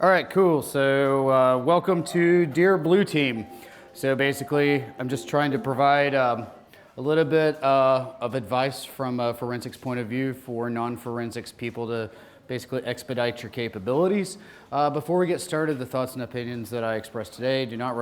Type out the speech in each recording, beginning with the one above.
All right, cool. So welcome to Dear Blue Team. So basically, I'm just trying to provide a little bit of advice from a forensics point of view for non-forensics people to basically expedite your capabilities. Before we get started, the thoughts and opinions that I express today do not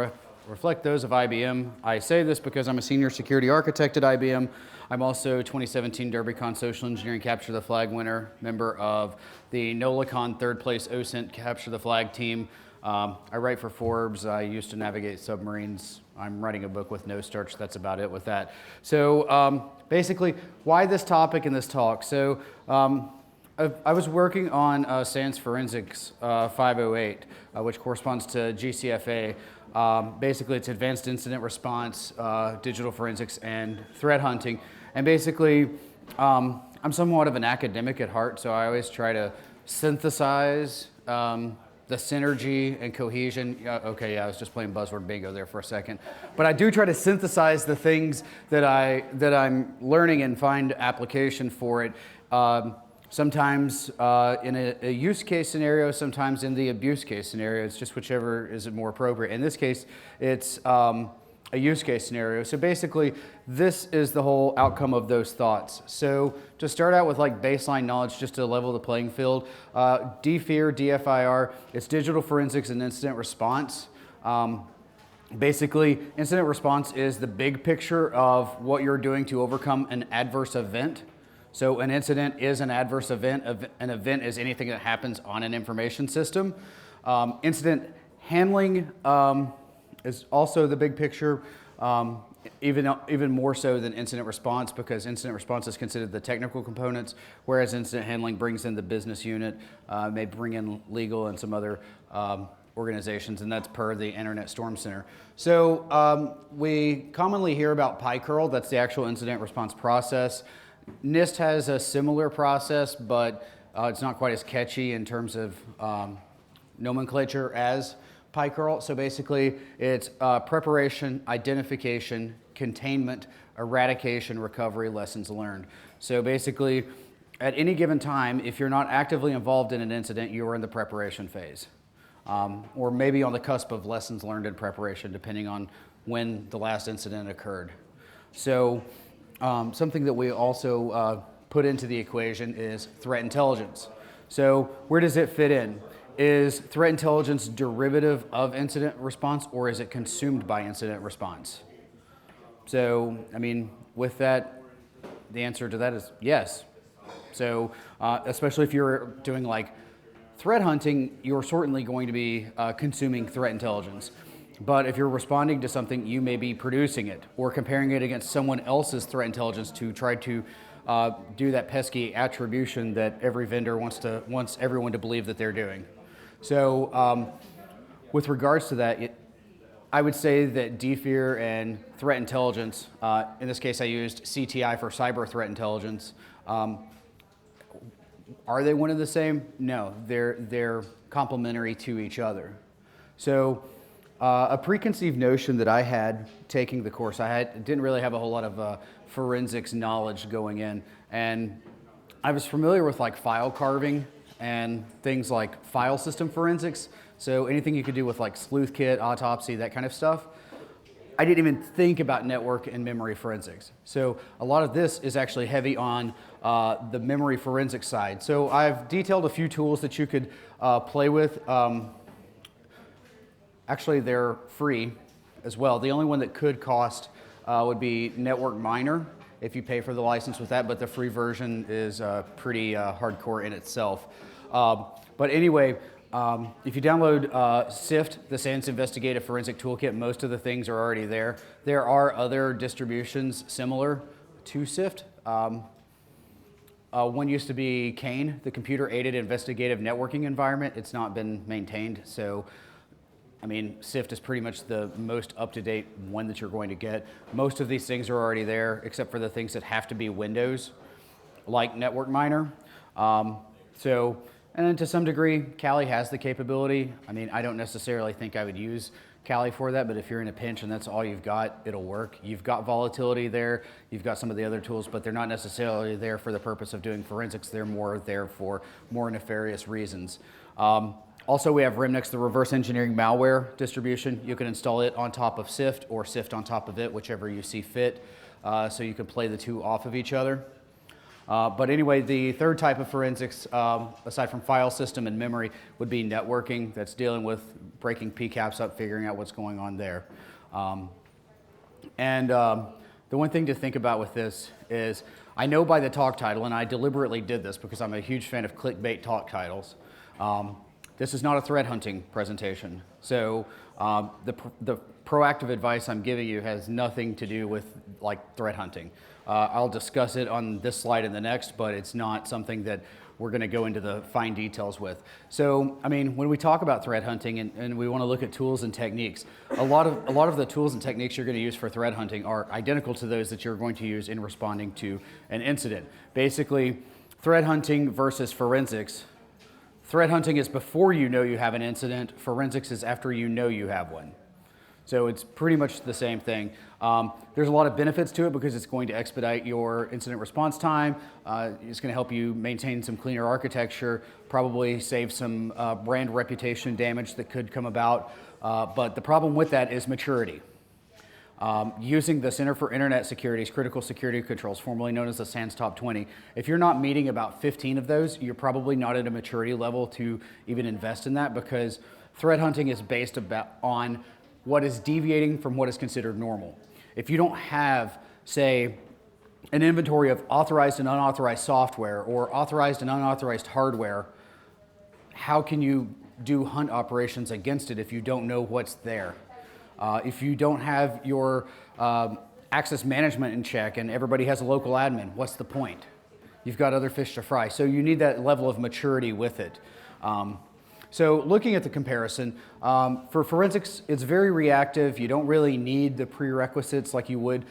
reflect those of IBM. I say this because I'm a senior security architect at IBM. I'm also 2017 DerbyCon Social Engineering Capture the Flag winner, member of the NOLACon third place OSINT Capture the Flag team. I write for Forbes. I used to navigate submarines. I'm writing a book with no starch. That's about it with that. So basically, why this topic and this talk? So I was working on SANS Forensics 508, which corresponds to GCFA. Basically, it's advanced incident response, digital forensics, and threat hunting. And basically, I'm somewhat of an academic at heart, so I always try to synthesize the synergy and cohesion. Okay, yeah, I was just playing buzzword bingo there for a second. But I do try to synthesize the things that I'm learning and find application for it. Sometimes in a use case scenario, sometimes in the abuse case scenario. It's just whichever is more appropriate. In this case, it's a use case scenario. So basically, this is the whole outcome of those thoughts. So to start out with like baseline knowledge, just to level the playing field, DFIR, DFIR, it's digital forensics and incident response. Basically, incident response is the big picture of what you're doing to overcome an adverse event. So an incident is an adverse event. An event is anything that happens on an information system. Incident handling is also the big picture, even more so than incident response, because incident response is considered the technical components, whereas incident handling brings in the business unit, may bring in legal and some other organizations, and that's per the Internet Storm Center. So we commonly hear about PyCurl. That's the actual incident response process. NIST has a similar process, but it's not quite as catchy in terms of nomenclature as PyCurl. So basically, it's preparation, identification, containment, eradication, recovery, lessons learned. So basically, at any given time, if you're not actively involved in an incident, you are in the preparation phase. Or maybe on the cusp of lessons learned in preparation, depending on when the last incident occurred. So something that we also put into the equation is threat intelligence. So where does it fit in? Is threat intelligence derivative of incident response, or is it consumed by incident response? So, I mean, with that, the answer to that is yes. So, especially if you're doing like threat hunting, you're certainly going to be consuming threat intelligence. But if you're responding to something, you may be producing it or comparing it against someone else's threat intelligence to try to do that pesky attribution that every vendor wants everyone to believe that they're doing. So with regards to that, I would say that DFIR and threat intelligence, in this case I used CTI for cyber threat intelligence. Are they one and the same? No, they're complementary to each other. So a preconceived notion that I had taking the course, didn't really have a whole lot of forensics knowledge going in, and I was familiar with like file carving and things like file system forensics. So anything you could do with like sleuth kit, autopsy, that kind of stuff. I didn't even think about network and memory forensics. So a lot of this is actually heavy on the memory forensics side. So I've detailed a few tools that you could play with. Actually, they're free as well. The only one that could cost would be Network Miner if you pay for the license with that, but the free version is pretty hardcore in itself. But anyway, if you download SIFT, the SANS Investigative Forensic Toolkit, most of the things are already there. There are other distributions similar to SIFT. One used to be CANE, the Computer Aided Investigative Networking Environment. It's not been maintained, so I mean, SIFT is pretty much the most up-to-date one that you're going to get. Most of these things are already there, except for the things that have to be Windows, like Network Miner. And then to some degree, Kali has the capability. I mean, I don't necessarily think I would use Kali for that, but if you're in a pinch and that's all you've got, it'll work. You've got volatility there, you've got some of the other tools, but they're not necessarily there for the purpose of doing forensics. They're more there for more nefarious reasons. Also, we have Remnix, the reverse engineering malware distribution. You can install it on top of SIFT or SIFT on top of it, whichever you see fit. So you can play the two off of each other. But anyway, the third type of forensics, aside from file system and memory, would be networking. That's dealing with breaking PCAPs up, figuring out what's going on there. The one thing to think about with this is, I know by the talk title, and I deliberately did this because I'm a huge fan of clickbait talk titles. This is not a threat hunting presentation. So the proactive advice I'm giving you has nothing to do with like threat hunting. I'll discuss it on this slide and the next, but it's not something that we're going to go into the fine details with. So, I mean, when we talk about threat hunting and we want to look at tools and techniques, a lot of the tools and techniques you're going to use for threat hunting are identical to those that you're going to use in responding to an incident. Basically, threat hunting versus forensics. Threat hunting is before you know you have an incident. Forensics is after you know you have one. So it's pretty much the same thing. There's a lot of benefits to it because it's going to expedite your incident response time. It's going to help you maintain some cleaner architecture, probably save some brand reputation damage that could come about. But the problem with that is maturity. Using the Center for Internet Security's critical security controls, formerly known as the SANS Top 20, if you're not meeting about 15 of those, you're probably not at a maturity level to even invest in that, because threat hunting is based on what is deviating from what is considered normal. If you don't have, say, an inventory of authorized and unauthorized software or authorized and unauthorized hardware, how can you do hunt operations against it if you don't know what's there? If you don't have your access management in check and everybody has a local admin, what's the point? You've got other fish to fry. So you need that level of maturity with it. So looking at the comparison, for forensics, it's very reactive. You don't really need the prerequisites like you would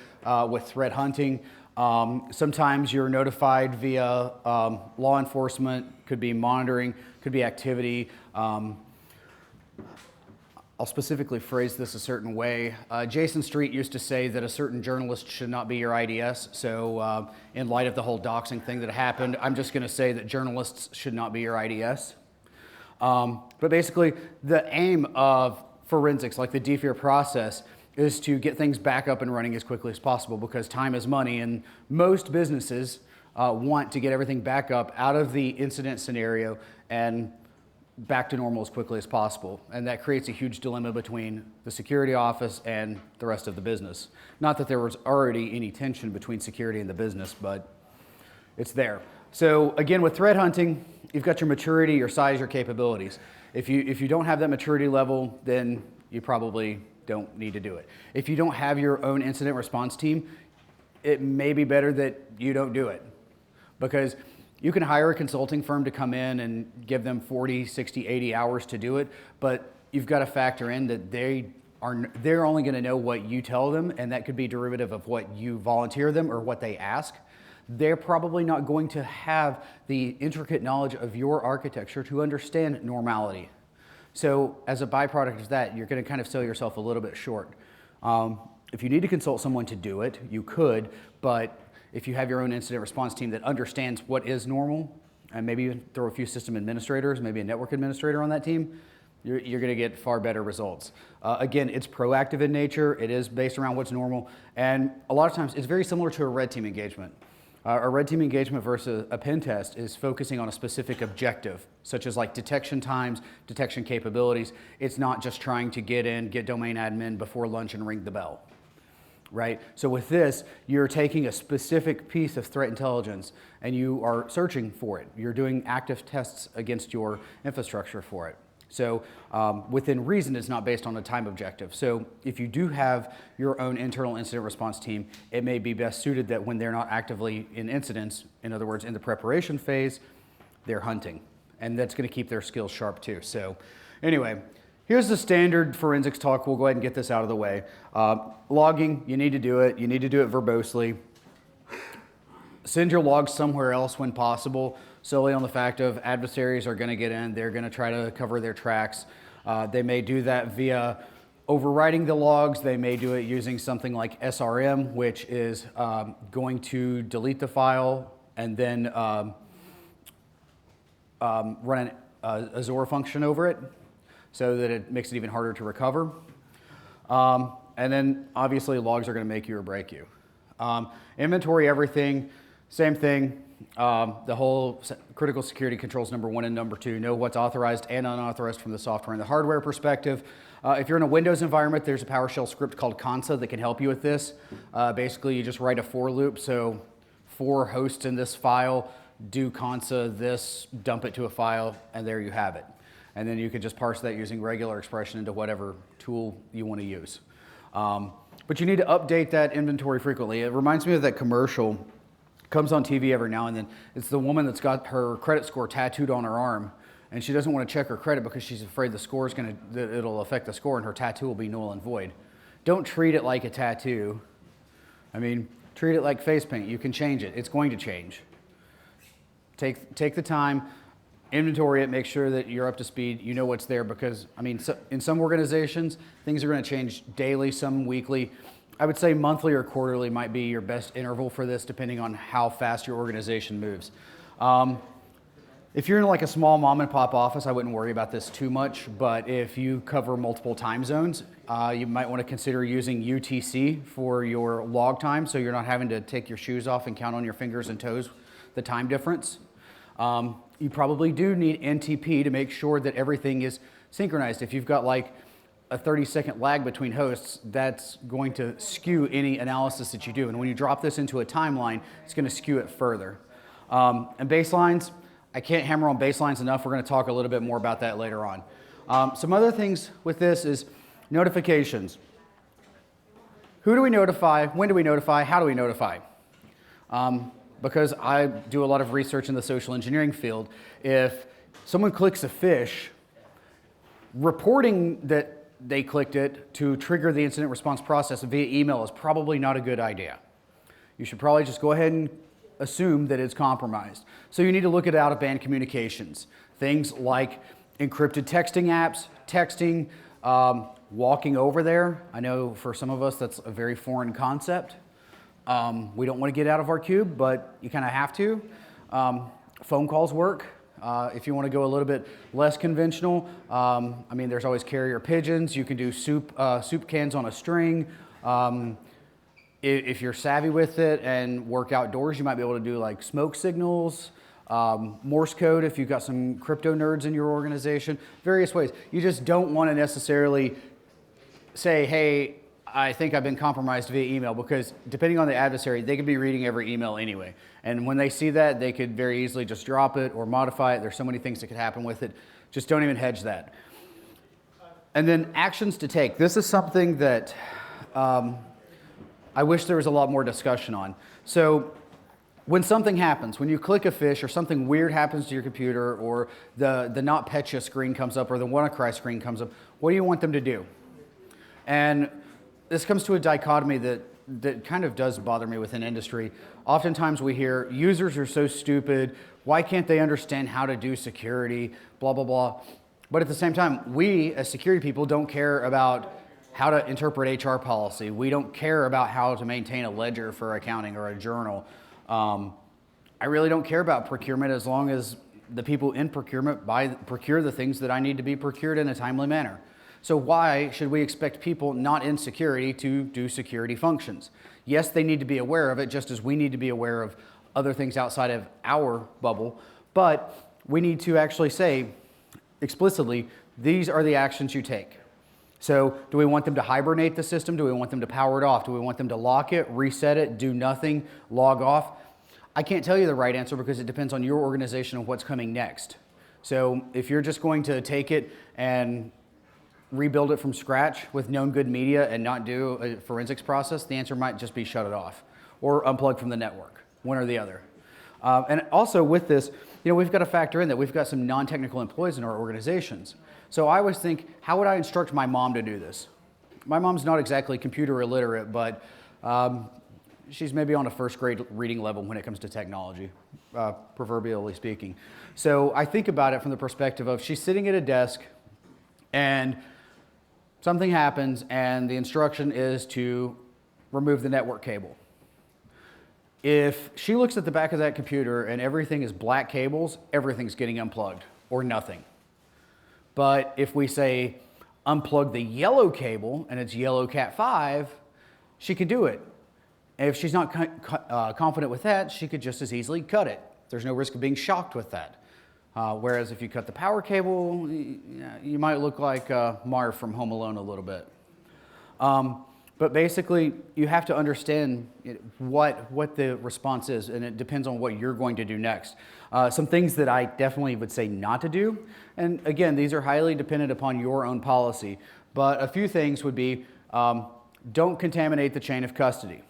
with threat hunting. Sometimes you're notified via law enforcement, could be monitoring, could be activity. I'll specifically phrase this a certain way. Jason Street used to say that a certain journalist should not be your IDS. So in light of the whole doxing thing that happened, I'm just going to say that journalists should not be your IDS. But basically, the aim of forensics, like the DFIR process, is to get things back up and running as quickly as possible, because time is money, and most businesses want to get everything back up out of the incident scenario and back to normal as quickly as possible. And that creates a huge dilemma between the security office and the rest of the business. Not that there was already any tension between security and the business, but it's there. So again, with threat hunting, you've got your maturity, your size, your capabilities. If you don't have that maturity level, then you probably don't need to do it. If you don't have your own incident response team, it may be better that you don't do it, because you can hire a consulting firm to come in and give them 40, 60, 80 hours to do it, but you've got to factor in that they're only going to know what you tell them, and that could be derivative of what you volunteer them or what they ask. They're probably not going to have the intricate knowledge of your architecture to understand normality. So as a byproduct of that, you're going to kind of sell yourself a little bit short. If you need to consult someone to do it, you could, but if you have your own incident response team that understands what is normal, and maybe even throw a few system administrators, maybe a network administrator on that team, you're going to get far better results. Again, it's proactive in nature. It is based around what's normal. And a lot of times, it's very similar to a red team engagement. A red team engagement versus a pen test is focusing on a specific objective, such as like detection times, detection capabilities. It's not just trying to get in, get domain admin before lunch and ring the bell. Right? So with this, you're taking a specific piece of threat intelligence and you are searching for it. You're doing active tests against your infrastructure for it. So within reason, it's not based on a time objective. So if you do have your own internal incident response team, it may be best suited that when they're not actively in incidents, in other words, in the preparation phase, they're hunting. And that's going to keep their skills sharp too. So anyway, here's the standard forensics talk. We'll go ahead and get this out of the way. Logging, you need to do it. You need to do it verbosely. Send your logs somewhere else when possible, solely on the fact of adversaries are going to get in. They're going to try to cover their tracks. They may do that via overwriting the logs. They may do it using something like SRM, which is going to delete the file and then run Azure function over it so that it makes it even harder to recover. And then obviously logs are going to make you or break you. Inventory everything, same thing. The whole critical security controls #1 and #2. Know what's authorized and unauthorized from the software and the hardware perspective. If you're in a Windows environment, there's a PowerShell script called Consa that can help you with this. Basically, you just write a for loop. So 4 hosts in this file, do consa this, dump it to a file, and there you have it. And then you can just parse that using regular expression into whatever tool you want to use. But you need to update that inventory frequently. It reminds me of that commercial, comes on TV every now and then. It's the woman that's got her credit score tattooed on her arm, and she doesn't want to check her credit because she's afraid the score is that it'll affect the score and her tattoo will be null and void. Don't treat it like a tattoo. I mean, treat it like face paint. You can change it. It's going to change. Take the time, inventory it, make sure that you're up to speed, you know what's there, because, I mean, in some organizations, things are going to change daily, some weekly. I would say monthly or quarterly might be your best interval for this, depending on how fast your organization moves. If you're in like a small mom and pop office, I wouldn't worry about this too much, but if you cover multiple time zones, you might want to consider using UTC for your log time, so you're not having to take your shoes off and count on your fingers and toes the time difference. You probably do need NTP to make sure that everything is synchronized. If you've got like a 30-second lag between hosts, that's going to skew any analysis that you do. And when you drop this into a timeline, it's going to skew it further. And baselines, I can't hammer on baselines enough. We're going to talk a little bit more about that later on. Some other things with this is notifications. Who do we notify? When do we notify? How do we notify? Because I do a lot of research in the social engineering field, if someone clicks a fish, reporting that they clicked it to trigger the incident response process via email is probably not a good idea. You should probably just go ahead and assume that it's compromised. So you need to look at out-of-band communications. Things like encrypted texting apps, texting, walking over there. I know for some of us that's a very foreign concept. We don't want to get out of our cube, but you kind of have to. Phone calls work. If you want to go a little bit less conventional, I mean, there's always carrier pigeons. You can do soup cans on a string. If you're savvy with it and work outdoors, you might be able to do like smoke signals, Morse code if you've got some crypto nerds in your organization, various ways. You just don't want to necessarily say, hey, I think I've been compromised via email, because depending on the adversary, they could be reading every email anyway. And when they see that, they could very easily just drop it or modify it. There's so many things that could happen with it. Just don't even hedge that. And then actions to take. This is something that I wish there was a lot more discussion on. So when something happens, when you click a fish or something weird happens to your computer, or the NotPetya screen comes up or the WannaCry screen comes up, what do you want them to do? And this comes to a dichotomy that kind of does bother me within industry. Oftentimes we hear users are so stupid, why can't they understand how to do security, blah, blah, blah. But at the same time, we as security people don't care about how to interpret HR policy. We don't care about how to maintain a ledger for accounting or a journal. I really don't care about procurement as long as the people in procurement procure the things that I need to be procured in a timely manner. So why should we expect people not in security to do security functions? Yes, they need to be aware of it, just as we need to be aware of other things outside of our bubble, but we need to actually say explicitly, these are the actions you take. So do we want them to hibernate the system? Do we want them to power it off? Do we want them to lock it, reset it, do nothing, log off? I can't tell you the right answer because it depends on your organization and what's coming next. So if you're just going to take it and rebuild it from scratch with known good media and not do a forensics process, the answer might just be shut it off or unplug from the network, one or the other. And also with this, we've got to factor in that we've got some non-technical employees in our organizations. So I always think, how would I instruct my mom to do this? My mom's not exactly computer illiterate, but she's maybe on a first grade reading level when it comes to technology, proverbially speaking. So I think about it from the perspective of she's sitting at a desk and something happens and the instruction is to remove the network cable. If she looks at the back of that computer and everything is black cables, everything's getting unplugged or nothing. But if we say unplug the yellow cable and it's yellow Cat 5, she could do it. And if she's not confident with that, she could just as easily cut it. There's no risk of being shocked with that. Whereas if you cut the power cable, you might look like Marv from Home Alone a little bit. But basically, you have to understand what the response is, and it depends on what you're going to do next. Some things that I definitely would say not to do, and again, these are highly dependent upon your own policy, but a few things would be, don't contaminate the chain of custody.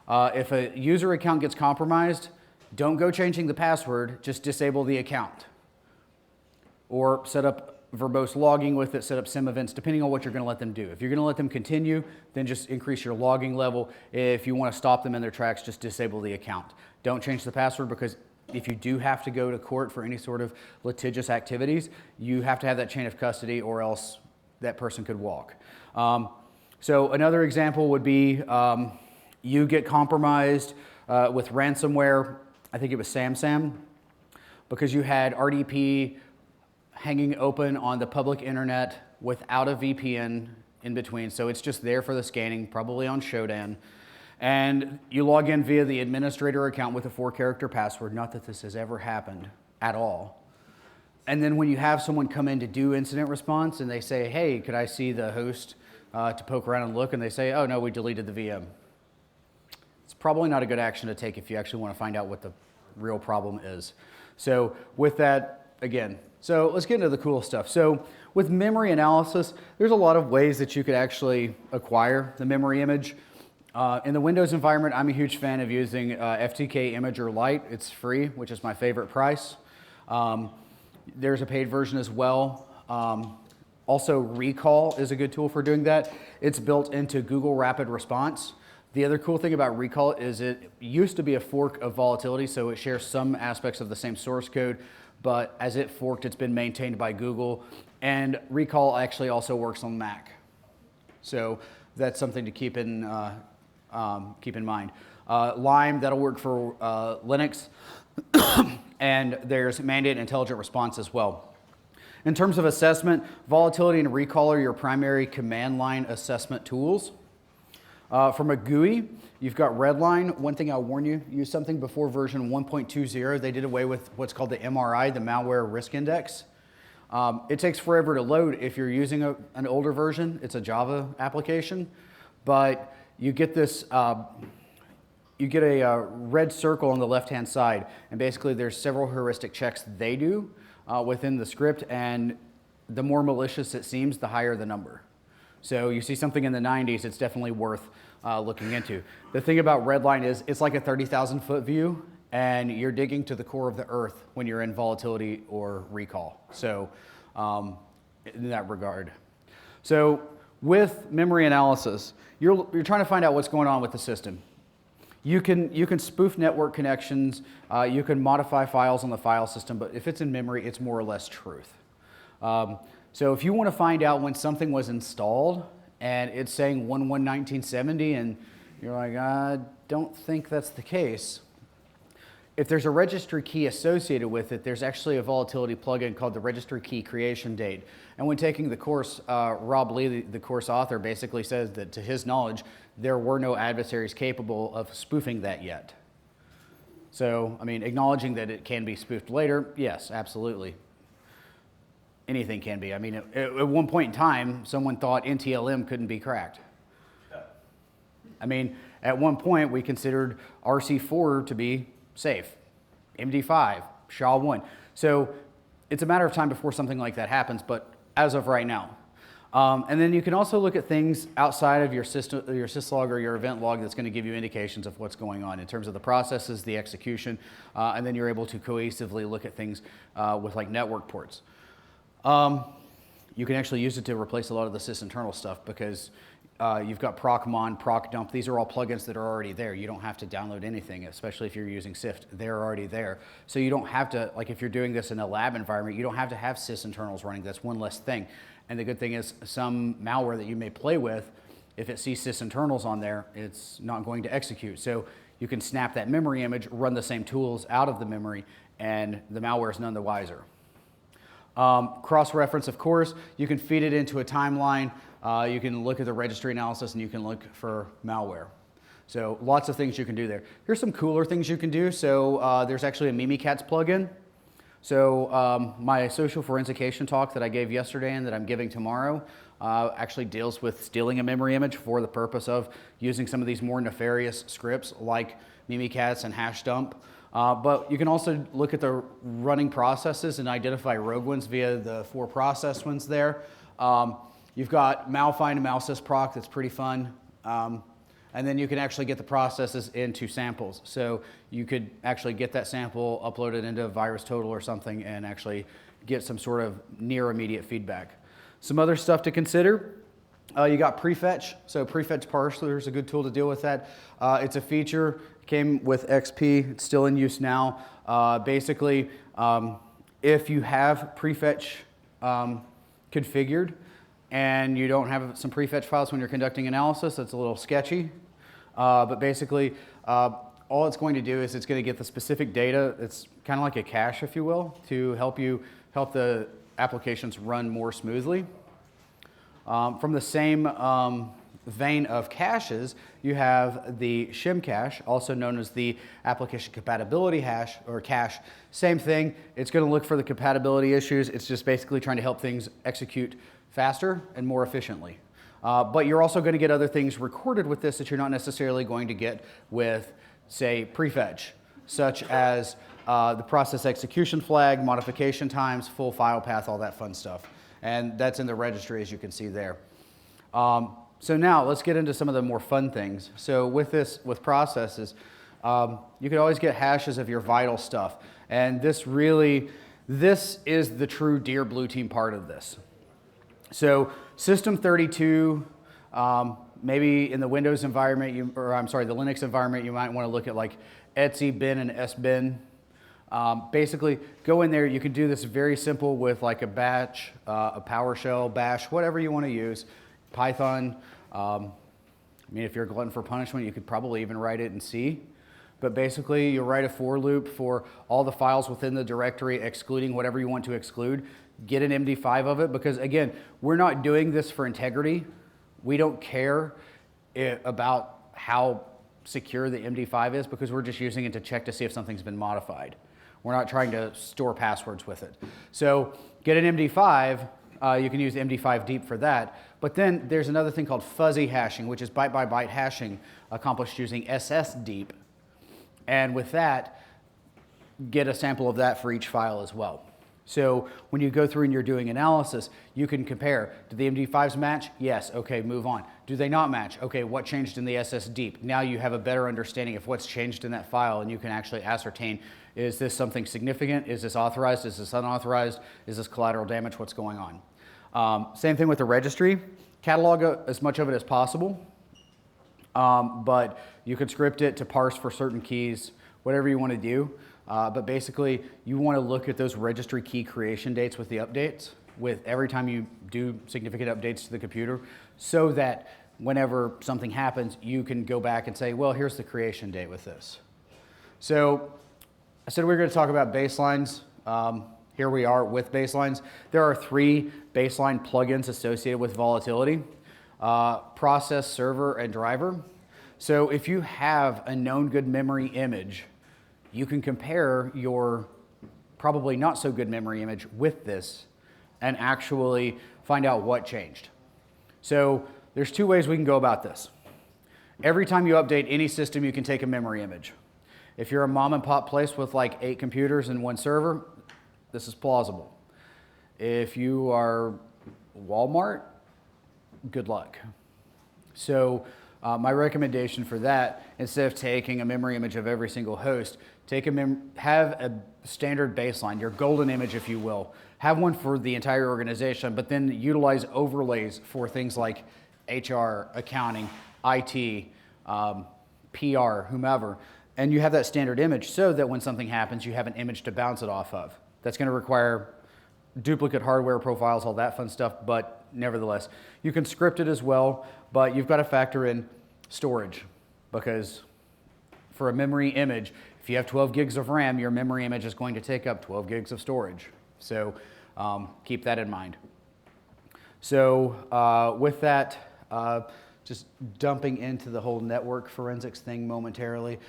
If a user account gets compromised, don't go changing the password, just disable the account. Or set up verbose logging with it, set up sim events, depending on what you're going to let them do. If you're going to let them continue, then just increase your logging level. If you want to stop them in their tracks, just disable the account. Don't change the password, because if you do have to go to court for any sort of litigious activities, you have to have that chain of custody, or else that person could walk. So another example would be you get compromised with ransomware. I think it was SamSam, because you had RDP hanging open on the public internet without a VPN in between. So it's just there for the scanning, probably on Shodan. And you log in via the administrator account with a 4-character password. Not that this has ever happened at all. And then when you have someone come in to do incident response and they say, hey, could I see the host to poke around and look? And they say, oh no, we deleted the VM. It's probably not a good action to take if you actually want to find out what the real problem is. So with that, again, so let's get into the cool stuff. So with memory analysis, there's a lot of ways that you could actually acquire the memory image. In the Windows environment, I'm a huge fan of using FTK Imager Lite. It's free, which is my favorite price. There's a paid version as well. Also, Recall is a good tool for doing that. It's built into Google Rapid Response. The other cool thing about Recall is it used to be a fork of Volatility, so it shares some aspects of the same source code, but as it forked, it's been maintained by Google, and Recall actually also works on Mac. So that's something to keep in mind. Lime, that'll work for Linux, and there's Mandate Intelligent Response as well. In terms of assessment, Volatility and Recall are your primary command line assessment tools. From a GUI, you've got Redline. One thing I'll warn you, use something before version 1.20. They did away with what's called the MRI, the Malware Risk Index. It takes forever to load if you're using an older version. It's a Java application, but you get this, you get a red circle on the left-hand side, and basically there's several heuristic checks they do within the script, and the more malicious it seems, the higher the number. So you see something in the 90s, it's definitely worth looking into. The thing about Redline is it's like a 30,000 foot view, and you're digging to the core of the earth when you're in Volatility or Recall. So in that regard. So with memory analysis, you're trying to find out what's going on with the system. You can spoof network connections, you can modify files on the file system, but if it's in memory, it's more or less truth. So if you want to find out when something was installed and it's saying 1/1/1970 and you're like, I don't think that's the case, if there's a registry key associated with it, there's actually a Volatility plugin called the Registry Key Creation Date. And when taking the course, Rob Lee, the course author, basically says that to his knowledge, there were no adversaries capable of spoofing that yet. So, I mean, acknowledging that it can be spoofed later, yes, absolutely. Anything can be. I mean, at one point in time, someone thought NTLM couldn't be cracked. I mean, at one point, we considered RC4 to be safe, MD5, SHA-1. So it's a matter of time before something like that happens, but as of right now. And then you can also look at things outside of your syslog or your event log that's going to give you indications of what's going on in terms of the processes, the execution, and then you're able to cohesively look at things with like network ports. You can actually use it to replace a lot of the sysinternal stuff because you've got procmon, procdump. These are all plugins that are already there. You don't have to download anything, especially if you're using SIFT. They're already there. So you don't have to, like if you're doing this in a lab environment, you don't have to have sysinternals running. That's one less thing. And the good thing is some malware that you may play with, if it sees sysinternals on there, it's not going to execute. So you can snap that memory image, run the same tools out of the memory, and the malware is none the wiser. Cross-reference, of course, you can feed it into a timeline. You can look at the registry analysis, and you can look for malware. So lots of things you can do there. Here's some cooler things you can do. So there's actually a Mimikatz plugin. So my social forensication talk that I gave yesterday and that I'm giving tomorrow actually deals with stealing a memory image for the purpose of using some of these more nefarious scripts like Mimikatz and Hashdump. But you can also look at the running processes and identify rogue ones via the 4 process ones there. You've got malfind and malsysproc, that's pretty fun. And then you can actually get the processes into samples. So you could actually get that sample, upload it into VirusTotal or something, and actually get some sort of near immediate feedback. Some other stuff to consider. You got Prefetch. So Prefetch parser is a good tool to deal with that. It's a feature, came with XP, it's still in use now. Basically, if you have Prefetch configured, and you don't have some prefetch files when you're conducting analysis, that's a little sketchy. But basically, all it's going to do is it's going to get the specific data. It's kind of like a cache, if you will, to help the applications run more smoothly. From the same vein of caches, you have the shim cache, also known as the application compatibility hash or cache. Same thing. It's going to look for the compatibility issues. It's just basically trying to help things execute faster and more efficiently. But you're also going to get other things recorded with this that you're not necessarily going to get with, say, Prefetch, such as the process execution flag, modification times, full file path, all that fun stuff. And that's in the registry, as you can see there. So now let's get into some of the more fun things. So with processes, you could always get hashes of your vital stuff. And this is the true Dear Blue Team part of this. So System 32, maybe in the Windows environment, the Linux environment, you might want to look at like etc bin and sbin. Basically, go in there. You can do this very simple with like a batch, a PowerShell, bash, whatever you want to use. Python. I mean, if you're a glutton for punishment, you could probably even write it in C. But basically, you'll write a for loop for all the files within the directory, excluding whatever you want to exclude. Get an MD5 of it, because again, we're not doing this for integrity. We don't care about how secure the MD5 is, because we're just using it to check to see if something's been modified. We're not trying to store passwords with it. So get an MD5. You can use MD5 deep for that. But then there's another thing called fuzzy hashing, which is byte by byte hashing accomplished using SS deep. And with that, get a sample of that for each file as well. So when you go through and you're doing analysis, you can compare. Do the MD5s match? Yes. Okay, move on. Do they not match? Okay, what changed in the SS deep? Now you have a better understanding of what's changed in that file, and you can actually ascertain, is this something significant? Is this authorized? Is this unauthorized? Is this collateral damage? What's going on? Same thing with the registry. Catalog as much of it as possible, but you could script it to parse for certain keys, whatever you want to do. But basically, you want to look at those registry key creation dates with the updates, with every time you do significant updates to the computer, so that whenever something happens, you can go back and say, well, here's the creation date with this. So I said we were going to talk about baselines. Here we are with baselines. There are 3 baseline plugins associated with volatility: process, server, and driver. So if you have a known good memory image, you can compare your probably not so good memory image with this and actually find out what changed. So there's 2 ways we can go about this. Every time you update any system, you can take a memory image. If you're a mom and pop place with like 8 computers and 1 server, this is plausible. If you are Walmart, good luck. So my recommendation for that, instead of taking a memory image of every single host, have a standard baseline, your golden image, if you will. Have one for the entire organization, but then utilize overlays for things like HR, accounting, IT, PR, whomever. And you have that standard image so that when something happens, you have an image to bounce it off of. That's going to require duplicate hardware profiles, all that fun stuff, but nevertheless, you can script it as well, but you've got to factor in storage, because for a memory image, if you have 12 gigs of RAM, your memory image is going to take up 12 gigs of storage. So Keep that in mind. So with that, just dumping into the whole network forensics thing momentarily.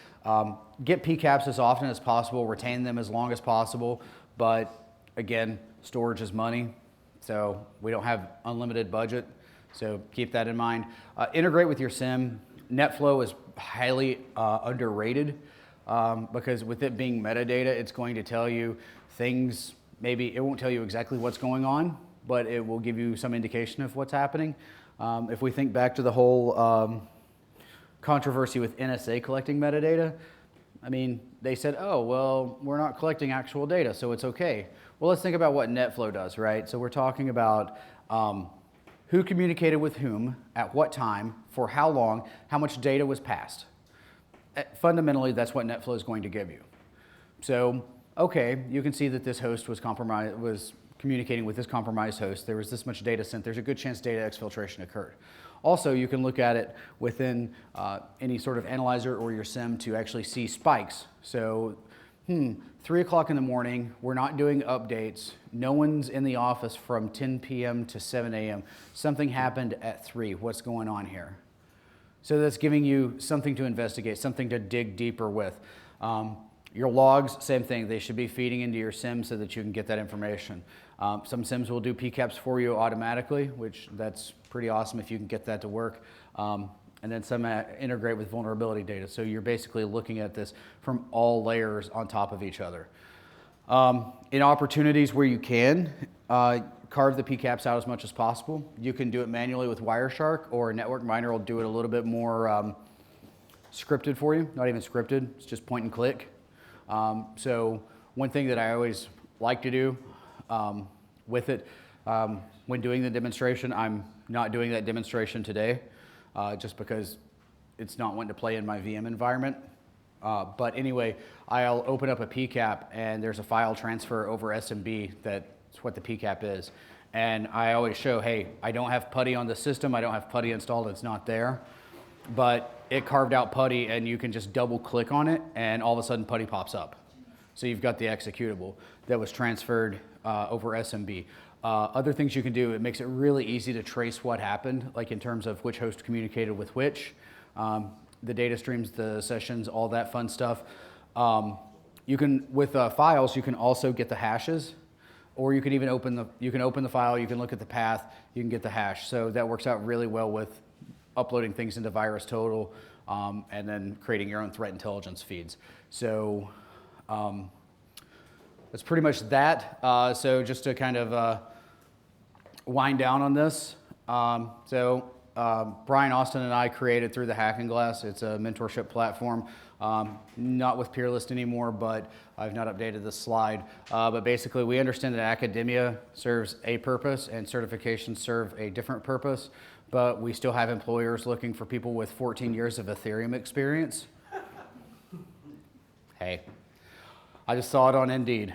Get PCAPs as often as possible, retain them as long as possible, but again, storage is money, so we don't have unlimited budget, so keep that in mind. Integrate with your SIM. NetFlow is highly underrated because with it being metadata, it's going to tell you things, maybe it won't tell you exactly what's going on, but it will give you some indication of what's happening. If we think back to the whole controversy with NSA collecting metadata, I mean, they said, oh, well, we're not collecting actual data, so it's okay. Well, let's think about what NetFlow does, right? So we're talking about who communicated with whom, at what time, for how long, how much data was passed. Fundamentally, that's what NetFlow is going to give you. So, okay, you can see that this host was communicating with this compromised host. There was this much data sent. There's a good chance data exfiltration occurred. Also, you can look at it within any sort of analyzer or your SIM to actually see spikes. So, 3 o'clock in the morning, we're not doing updates. No one's in the office from 10 p.m. to 7 a.m. Something happened at 3. What's going on here? So that's giving you something to investigate, something to dig deeper with. Your logs, same thing. They should be feeding into your SIM so that you can get that information. Some SIMs will do PCAPs for you automatically, which that's pretty awesome if you can get that to work. And then some integrate with vulnerability data. So you're basically looking at this from all layers on top of each other. In opportunities where you can, carve the PCAPs out as much as possible. You can do it manually with Wireshark, or Network Miner will do it a little bit more scripted for you. Not even scripted, it's just point and click. So one thing that I always like to do with it, when doing the demonstration, I'm not doing that demonstration today, just because it's not wanting to play in my VM environment. But anyway, I'll open up a PCAP and there's a file transfer over SMB. That's what the PCAP is. And I always show, hey, I don't have PuTTY on the system. I don't have PuTTY installed. It's not there. But it carved out PuTTY and you can just double click on it and all of a sudden PuTTY pops up. So you've got the executable that was transferred over SMB. Other things you can do, it makes it really easy to trace what happened, like in terms of which host communicated with which, the data streams, the sessions, all that fun stuff. You can, with files, you can also get the hashes, or you can even open the file, you can look at the path, you can get the hash. So that works out really well with uploading things into VirusTotal, and then creating your own threat intelligence feeds. So that's pretty much that. So just to kind of wind down on this. Brian Austin and I created Through the Hacking Glass. It's a mentorship platform, not with Peerless anymore, but I've not updated this slide. But basically, we understand that academia serves a purpose and certifications serve a different purpose, but we still have employers looking for people with 14 years of Ethereum experience. Hey, I just saw it on Indeed.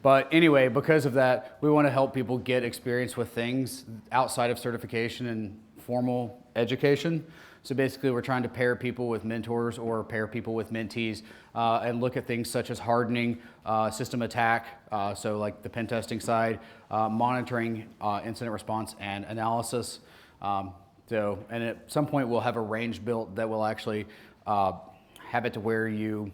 But anyway, because of that, we want to help people get experience with things outside of certification and formal education. So basically, we're trying to pair people with mentors or pair people with mentees and look at things such as hardening, system attack, so like the pen testing side, monitoring, incident response, and analysis. And at some point, we'll have a range built that will actually have it to where you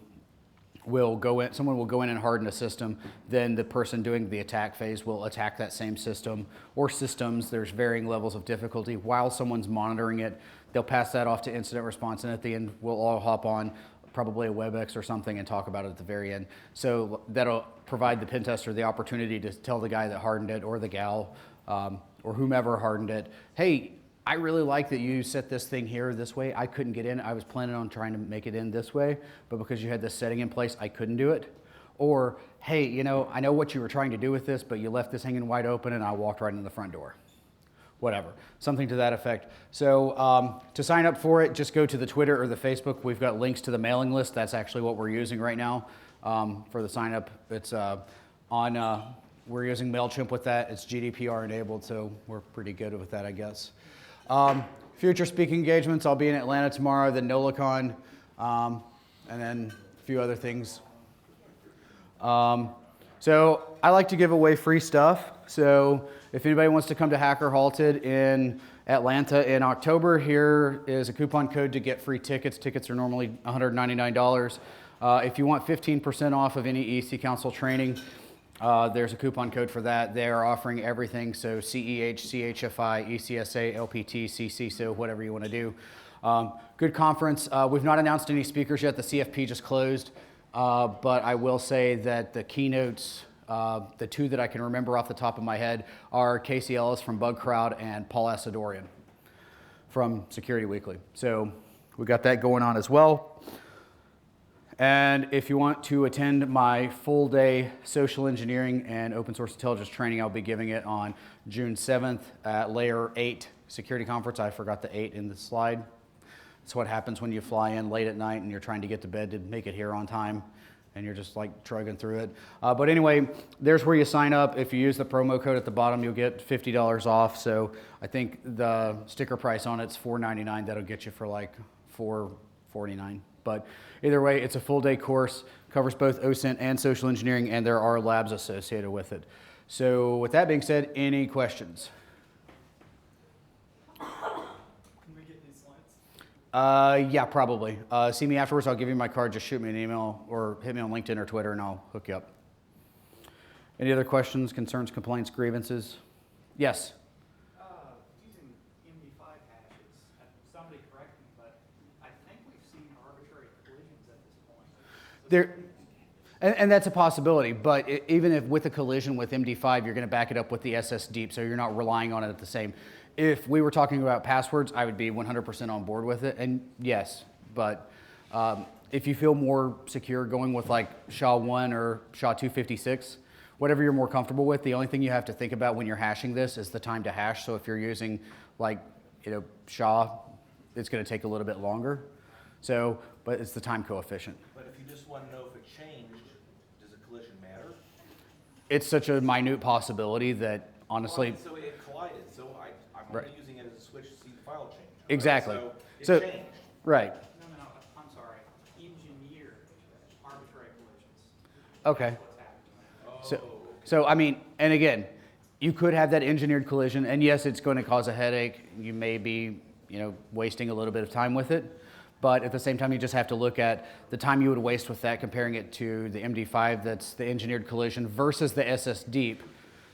will go in, someone will go in and harden a system, then the person doing the attack phase will attack that same system or systems. There's varying levels of difficulty. While someone's monitoring it, they'll pass that off to incident response, and at the end, we'll all hop on probably a WebEx or something and talk about it at the very end. So that'll provide the pen tester the opportunity to tell the guy that hardened it or the gal or whomever hardened it, hey, I really like that you set this thing here this way. I couldn't get in. I was planning on trying to make it in this way, but because you had this setting in place, I couldn't do it. Or, hey, you know, I know what you were trying to do with this, but you left this hanging wide open and I walked right in the front door. Whatever, something to that effect. So to sign up for it, just go to the Twitter or the Facebook. We've got links to the mailing list. That's actually what we're using right now for the sign up. It's we're using MailChimp with that. It's GDPR enabled, so we're pretty good with that, I guess. Future speaking engagements, I'll be in Atlanta tomorrow, then NOLACon, and then a few other things. So I like to give away free stuff. So if anybody wants to come to Hacker Halted in Atlanta in October, here is a coupon code to get free tickets. Tickets are normally $199. If you want 15% off of any EC Council training, there's a coupon code for that. They are offering everything, so CEH, CHFI, ECSA, LPT, CCSO, whatever you want to do. Good conference. We've not announced any speakers yet. The CFP just closed, but I will say that the keynotes, the two that I can remember off the top of my head, are Casey Ellis from Bug Crowd and Paul Asadorian from Security Weekly. So we got that going on as well. And if you want to attend my full day social engineering and open source intelligence training, I'll be giving it on June 7th at Layer 8 Security Conference. I forgot the 8 in the slide. That's what happens when you fly in late at night and you're trying to get to bed to make it here on time, and you're just like trudging through it. But anyway, there's where you sign up. If you use the promo code at the bottom, you'll get $50 off. So I think the sticker price on it's $4.99. That'll get you for like $4.49. But either way, it's a full day course, covers both OSINT and social engineering, and there are labs associated with it. So with that being said, any questions? Can we get these slides? Yeah, probably. See me afterwards. I'll give you my card. Just shoot me an email or hit me on LinkedIn or Twitter, and I'll hook you up. Any other questions, concerns, complaints, grievances? Yes? Using MD5 hashes, somebody correct me, but I think we've seen arbitrary collisions at this point. And that's a possibility, but even if with a collision with MD5, you're going to back it up with the SS deep, so you're not relying on it at the same. If we were talking about passwords, I would be 100% on board with it, and yes, but if you feel more secure going with like SHA-1 or SHA-256, whatever you're more comfortable with, the only thing you have to think about when you're hashing this is the time to hash. So if you're using like, SHA, it's going to take a little bit longer. So, but it's the time coefficient. But if you just want to know if it changed, does a collision matter? It's such a minute possibility that honestly. Well, so it collided. So I'm Right. only using it as a switch to see the file change. Exactly. Right? So it changed. right. No, I'm sorry. Engineered arbitrary collisions. Okay. What's happening. So I mean, and again, you could have that engineered collision, and yes, it's going to cause a headache. You may be, wasting a little bit of time with it, but at the same time, you just have to look at the time you would waste with that, comparing it to the MD5, that's the engineered collision, versus the SS deep,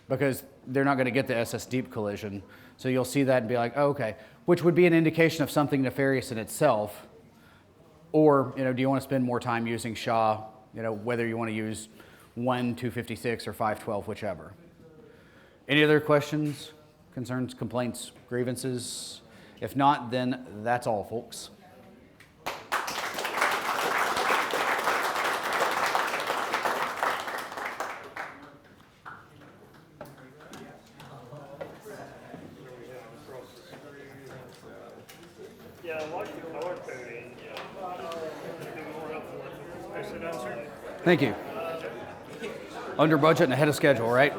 because they're not going to get the SS deep collision. So you'll see that and be like, oh, okay, which would be an indication of something nefarious in itself. Or, do you want to spend more time using SHA, whether you want to use 1.256 or 5.12, whichever. Any other questions, concerns, complaints, grievances? If not, then that's all, folks. Yeah, I like the color coding. It'd be more helpful if it was uncertain. Thank you. Under budget and ahead of schedule, right?